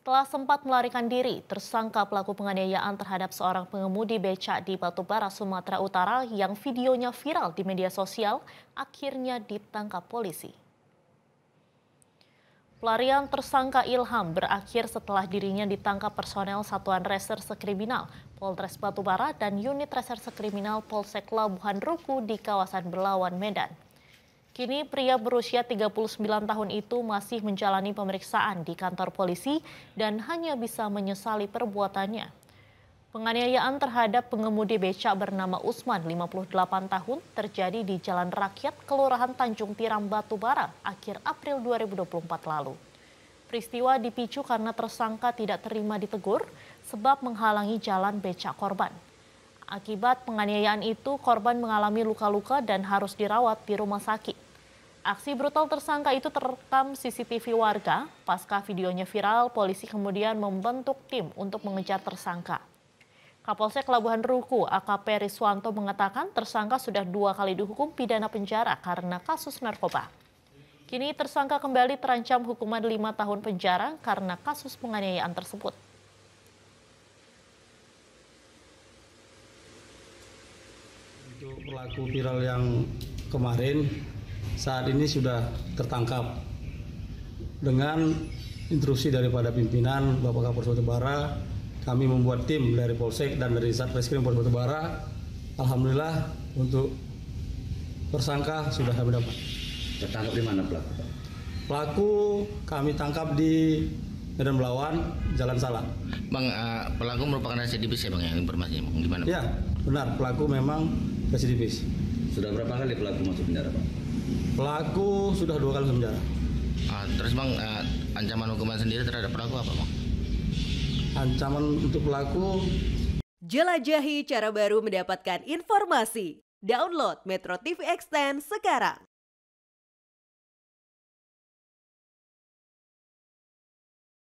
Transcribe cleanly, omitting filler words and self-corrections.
Setelah sempat melarikan diri, tersangka pelaku penganiayaan terhadap seorang pengemudi becak di Batubara, Sumatera Utara yang videonya viral di media sosial akhirnya ditangkap polisi. Pelarian tersangka Ilham berakhir setelah dirinya ditangkap personel Satuan Reserse Kriminal Polres Batubara dan Unit Reserse Kriminal Polsek Labuhan Ruku di kawasan Belawan, Medan. Kini pria berusia 39 tahun itu masih menjalani pemeriksaan di kantor polisi dan hanya bisa menyesali perbuatannya. Penganiayaan terhadap pengemudi becak bernama Usman, 58 tahun, terjadi di Jalan Rakyat, Kelurahan Tanjung Tiram, Batubara, akhir April 2024 lalu. Peristiwa dipicu karena tersangka tidak terima ditegur sebab menghalangi jalan becak korban. Akibat penganiayaan itu, korban mengalami luka-luka dan harus dirawat di rumah sakit. Aksi brutal tersangka itu terekam CCTV warga. Pasca videonya viral, polisi kemudian membentuk tim untuk mengejar tersangka. Kapolsek Labuhan Ruku, AKP Riswanto mengatakan tersangka sudah 2 kali dihukum pidana penjara karena kasus narkoba. Kini tersangka kembali terancam hukuman 5 tahun penjara karena kasus penganiayaan tersebut. Untuk pelaku viral yang kemarin, saat ini sudah tertangkap dengan instruksi daripada pimpinan Bapak Kapolres Batubara. Kami membuat tim dari Polsek dan dari Satreskrim Polres Batubara. Alhamdulillah untuk tersangka sudah kami dapat. Tertangkap di mana pelaku? Pelaku kami tangkap di Medan Belawan, Jalan Salak. Bang, pelaku merupakan residivis ya bang, yang informasinya bang, gimana? Ya, benar, pelaku memang residivis. Sudah berapa kali pelaku masuk penjara bang? Pelaku sudah 2 kali masuk penjara. Terus bang, ancaman hukuman sendiri terhadap pelaku apa bang? Ancaman untuk pelaku. Jelajahi cara baru mendapatkan informasi. Download Metro TV Extend sekarang.